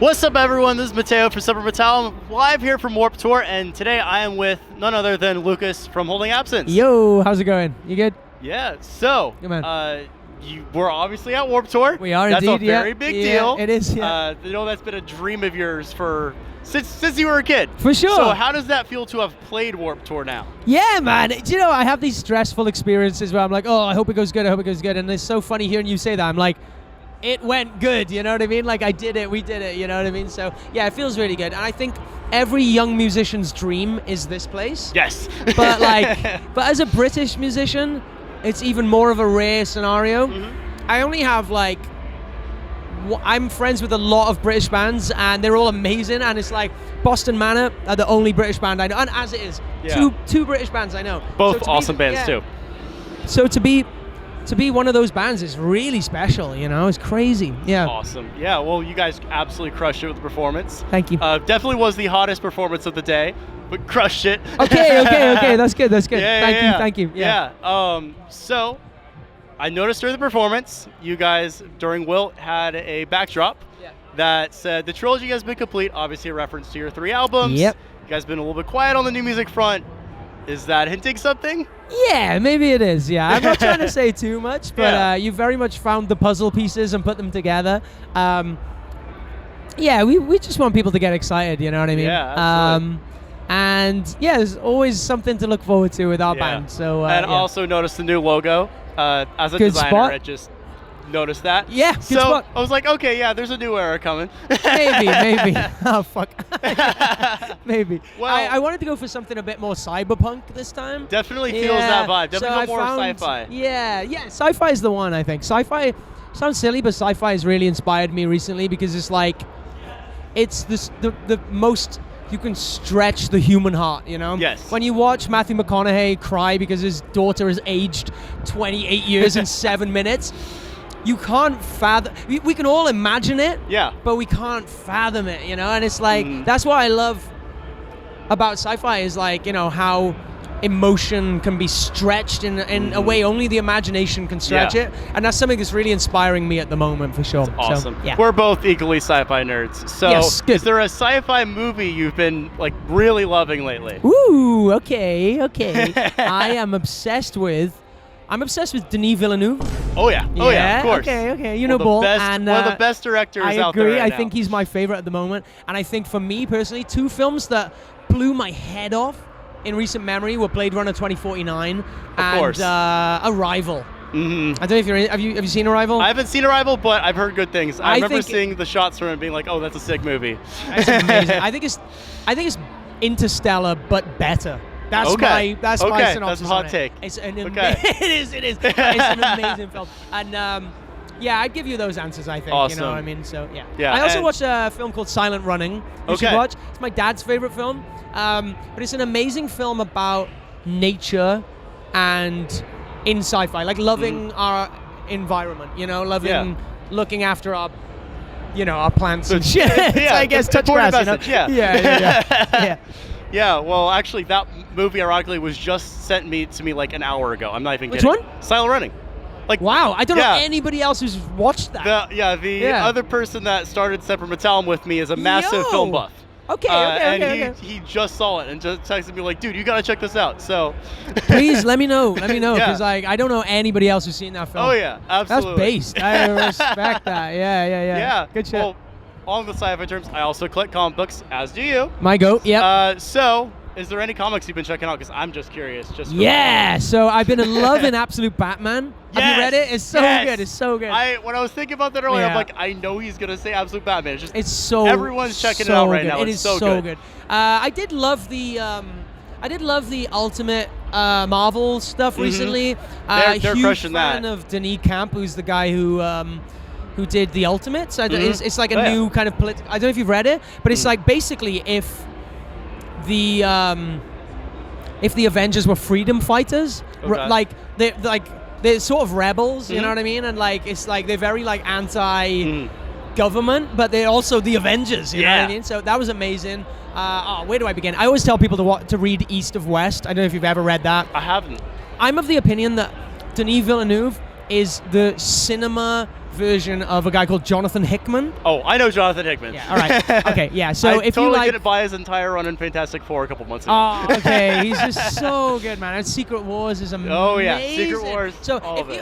What's up, everyone? This is Mateo for Sci-Fi Mateo. I'm live here from Warped Tour, and today I am with none other than Lucas from Holding Absence. Yo, how's it going? You good? Yeah, so, Good man. we're obviously at Warped Tour. We are That's indeed, a very big deal. It is, yeah. You know, that's been a dream of yours since you were a kid. For sure. So how does that feel to have played Warped Tour now? Yeah, man. Do you know, I have these stressful experiences where I'm like, oh, I hope it goes good, And it's so funny hearing you say that. I'm like, it went good, you know what I mean? Like, I did it, we did it, you know what I mean? So, yeah, it feels really good. And I think every young musician's dream is this place. Yes. But as a British musician, it's even more of a rare scenario. Mm-hmm. I only have I'm friends with a lot of British bands, and they're all amazing. And it's like Boston Manor are the only British band I know, and as it is, two British bands I know. Both awesome bands too. So to be one of those bands is really special. You know, it's crazy. Yeah. Awesome. Yeah. Well, you guys absolutely crushed it with the performance. Thank you. Definitely was the hottest performance of the day, but crushed it. Okay. That's good. Yeah, Thank you. Yeah. So I noticed during the performance, you guys during Wilt had a backdrop that said the trilogy has been complete. Obviously, a reference to your 3 albums. Yep. You guys been a little bit quiet on the new music front. Is that hinting something? Yeah, maybe it is. Yeah, I'm not trying to say too much, but Yeah. you very much found the puzzle pieces and put them together. Yeah, we just want people to get excited. You know what I mean? Yeah, absolutely. And yeah, there's always something to look forward to with our band. So and yeah. also noticed the new logo. As a Good designer, spot. I just noticed that. Yeah, good so spot. I was like, okay, yeah, there's a new era coming. Maybe. Oh, fuck. Maybe. Well, I wanted to go for something a bit more cyberpunk this time. Definitely feels that vibe. So Definitely I more found, sci-fi. Yeah. Sci-fi is the one, I think. Sci-fi sounds silly, but sci-fi has really inspired me recently because it's like, it's the most you can stretch the human heart, you know? Yes. When you watch Matthew McConaughey cry because his daughter has aged 28 years in 7 minutes, you can't fathom. We can all imagine it, but we can't fathom it, you know? And it's like, that's what I love about sci-fi is like, you know, how emotion can be stretched in a way only the imagination can stretch it. And that's something that's really inspiring me at the moment, for sure. That's awesome. So, yeah. We're both equally sci-fi nerds. So Yes, good. is there a sci-fi movie you've been like really loving lately? Ooh, okay. I am obsessed with Denis Villeneuve. Oh yeah, of course. Okay. You know, Bull. One of the best directors I out there agree. right I now. think he's my favorite at the moment. And I think for me personally, 2 films that blew my head off in recent memory were Blade Runner 2049 course. and Arrival. Mm-hmm. I don't know if have you seen Arrival? I haven't seen Arrival, but I've heard good things. I remember think seeing the shots from it and being like, oh, that's a sick movie. It's amazing. I think it's Interstellar, but better. That's my synopsis. That's a hot on it. take. It's an Okay. it is. It's an amazing film. And yeah, I'd give you those answers, I think. Awesome. You know what I mean? So yeah. Yeah, I also and- watched a film called Silent Running. You should watch. It's my dad's favorite film. But it's an amazing film about nature and in sci-fi, like loving our environment, you know, looking after our plants and shit. Yeah, I guess touch important grass, message, you know? Yeah. Yeah, well, actually, that movie, ironically, was just sent to me like an hour ago. I'm not even Which kidding. one? Silent Running. Like, Wow, I don't know anybody else who's watched that. The other person that started Separate Metallium with me is a massive film buff. Okay. And he just saw it and just texted me like, dude, you gotta check this out. So Please let me know because I don't know anybody else who's seen that film. Oh yeah, absolutely. That's based. I respect that. Yeah. Good shit. Well, on the sci-fi terms, I also collect comic books, as do you. My goat. Yep. So, is there any comics you've been checking out? Because I'm just curious. So I've been in love in Absolute Batman. Have you read it? It's so good. It's so good. When I was thinking about that earlier, I'm like, I know he's gonna say Absolute Batman. It's so everyone's checking it out right good. now. It is so good. I did love the Ultimate Marvel stuff recently. They're huge crushing fan that. of Denis Camp, who's the guy who did the Ultimates. It's like a new kind of I don't know if you've read it, but it's like basically if the Avengers were freedom fighters, they're sort of rebels, you know what I mean? And like it's like they're very like anti-government, but they're also the Avengers, you know what I mean? So that was amazing. Where do I begin? I always tell people to read East of West. I don't know if you've ever read that. I haven't. I'm of the opinion that Denis Villeneuve is the cinema version of a guy called Jonathan Hickman. Oh, I know Jonathan Hickman. Yeah, all right. Okay, yeah. So I if totally you like, didn't buy his entire run in Fantastic Four a couple months ago. oh, okay, he's just so good, man. And Secret Wars is amazing. Oh yeah, Secret Wars. So all if of you,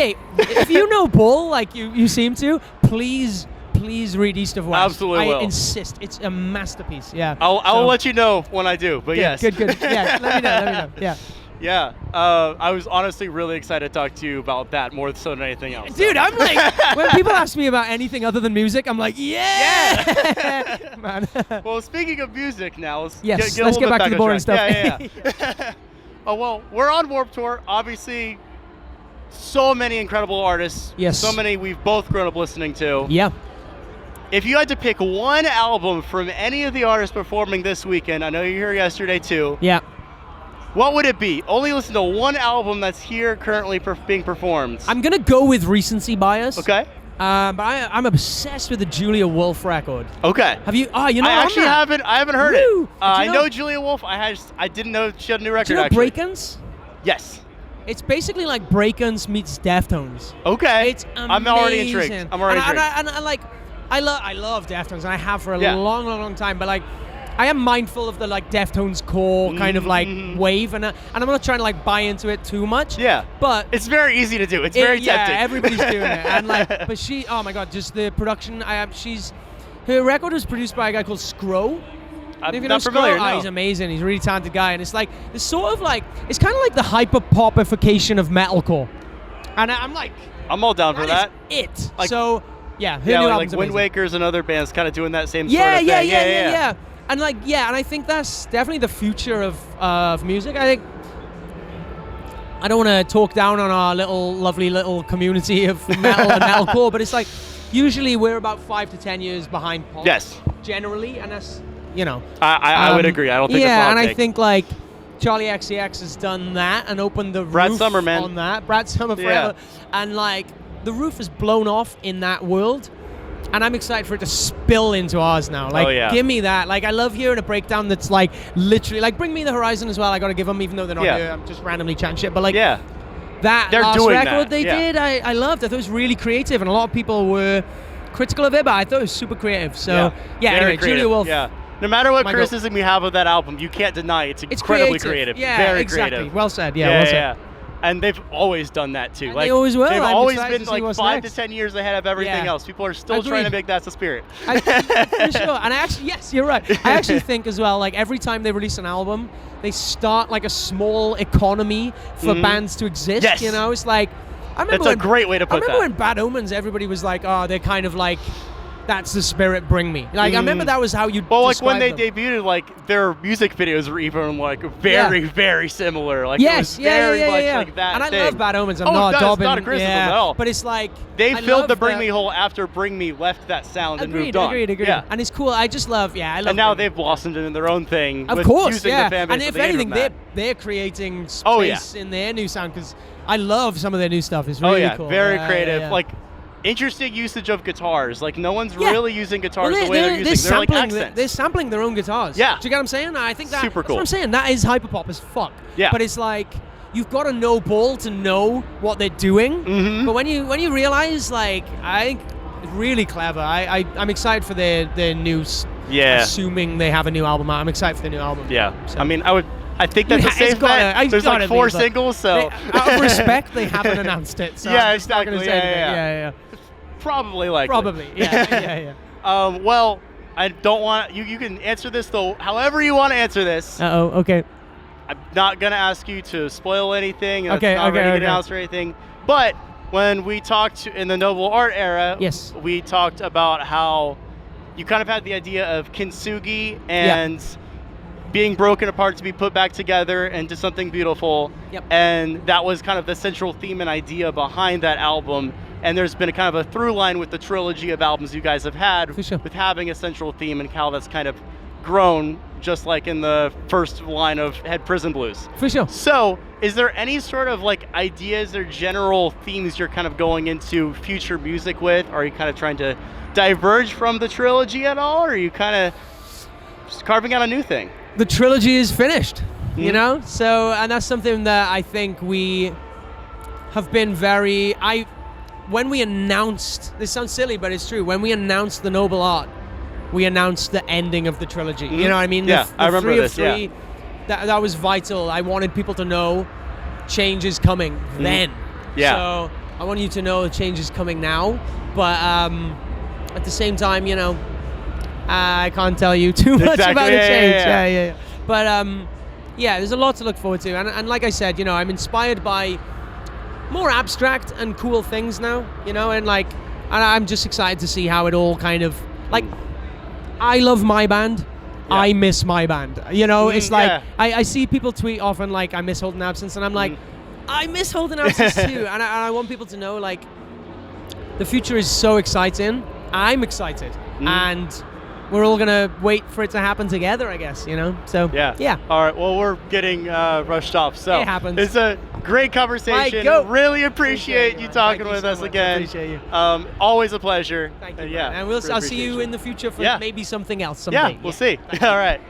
it. if you know Bull like you seem to, please read East of West. Absolutely will. I insist. It's a masterpiece. Yeah. I'll let you know when I do. But good, yes. Good. Yeah. Let me know. Yeah. Yeah, I was honestly really excited to talk to you about that more so than anything else. Dude, I'm like, when people ask me about anything other than music, I'm like, yeah! Man. Well, speaking of music now, let's let's get back to the boring stuff. Yeah. Oh, well, we're on Warped Tour. Obviously, so many incredible artists. Yes. So many we've both grown up listening to. Yeah. If you had to pick one album from any of the artists performing this weekend, I know you were here yesterday too. Yeah. What would it be? Only listen to one album that's here currently being performed. I'm going to go with recency bias. Okay. But I'm obsessed with the Julia Wolf record. Okay. Have you? Oh, you know. I actually haven't heard Woo! it. I know Julia Wolf. I didn't know she had a new record. Do you know actually. Break-Ins? Yes. It's basically like Break-Ins meets Deftones. Okay. It's amazing. I'm already intrigued. I love Deftones, and I have for a long time. But like, I am mindful of the like Deftones core kind of like wave, and I'm not trying to like buy into it too much. Yeah. But it's very easy to do. It's very tempting. Yeah, everybody's doing it, and like, but she, oh my god, just the production. Her record was produced by a guy called Scro. I'm not familiar. No. He's amazing. He's a really talented guy, and it's like it's sort of like it's kind of like the hyper popification of metalcore, and I'm like, I'm all down for that. It. Like, so yeah, her new album's like Wind amazing. Waker's and other bands kind of doing that same sort of thing. Yeah. And like, and I think that's definitely the future of music. I think I don't want to talk down on our lovely little community of metal and metalcore, but it's like usually we're about 5 to 10 years behind pop. Yes. Generally, and that's I would agree. I don't think that's a hot and take. I think like Charlie XCX has done that and opened the Brad roof Summer, man. on that. Brad Summer forever, and like the roof is blown off in that world. And I'm excited for it to spill into ours now. Like, give me that. Like, I love hearing a breakdown that's like literally like Bring Me the Horizon as well. I got to give them, even though they're not here. I'm just randomly chatting shit. But like, that they're last doing record that. they did, I loved. I thought it was really creative, and a lot of people were critical of it, but I thought it was super creative. So anyway, Julia Wolf. Yeah. No matter what criticism you have of that album, you can't deny it's incredibly creative. Yeah, very exactly. creative. Well said. Yeah, well said. Yeah. And they've always done that too. And they always will. They've I'm always excited been to see like what's 5 next. to 10 years ahead of everything else. People are still trying to make that the spirit. For sure. And I actually, yes, you're right. I actually think as well, like every time they release an album, they start like a small economy for bands to exist. Yes. You know, it's like I remember That's a great way to put that. I remember when Bad Omens, everybody was like, oh, they're kind of like, that's the spirit, bring me. Like I remember that was how you. Well, like when they debuted, like their music videos were even like very similar. Like it was very much like that. And I thing. love Bad Omens. I'm not dobbing. It's not a criticism at all. But it's like they filled the Bring Me hole after Bring Me left that sound and moved on. Agreed. Yeah. And it's cool. I just love. I love. And now they've blossomed into their own thing. Of with course, using the fan base and if that they anything, gave them they're creating space in their new sound because I love some of their new stuff. It's really cool. Very creative. Yeah. Like interesting usage of guitars. Like no one's really using guitars the way they're using. They're like accents. They're sampling their own guitars. Yeah. Do you get what I'm saying? I think Super that's cool. what I'm saying. That is hyperpop as fuck. Yeah. But it's like you've got to know Ball to know what they're doing. But when you realize, like, I think it's really clever. I'm excited for their new. Assuming they have a new album out, I'm excited for the new album. Yeah. So. I mean, I think that's a safe bet. There's like 4 singles, so out of respect, they haven't announced it. So exactly. Yeah. Probably likely. Probably. Yeah. Well, I don't want you can answer this though. However you want to answer this. Okay. I'm not gonna ask you to spoil anything. Okay. Not ready to announce or anything. But when we talked in the Noble Art era, we talked about how you kind of had the idea of kintsugi and being broken apart to be put back together into something beautiful. And that was kind of the central theme and idea behind that album. And there's been a kind of a through line with the trilogy of albums you guys have had with having a central theme and how that's kind of grown, just like in the first line of Head Prison Blues. For sure. So is there any sort of like ideas or general themes you're kind of going into future music with? Are you kind of trying to diverge from the trilogy at all? Or are you kind of just carving out a new thing? The trilogy is finished, you know? So, and that's something that I think we have been when we announced, this sounds silly, but it's true, when we announced the Noble Art, we announced the ending of the trilogy. You know what I mean? Yeah, I remember this, three, that was vital. I wanted people to know change is coming then. Yeah. So I want you to know the change is coming now, but at the same time, I can't tell you too much about the change. Yeah. But there's a lot to look forward to, and like I said, I'm inspired by more abstract and cool things now, and I'm just excited to see how it all kind of, like, I love my band, I miss my band, it's like, I see people tweet often, like, I miss Holding Absence, and I'm like, I miss Holding Absence too, and I want people to know, like, the future is so exciting, I'm excited, and we're all gonna wait for it to happen together, I guess, So yeah. All right. Well, we're getting rushed off, so it happens. It's a great conversation. Really appreciate you talking with us again. Appreciate you. Always a pleasure. Thank you. And I'll see you in the future for maybe something else someday. Yeah, we'll see. All right.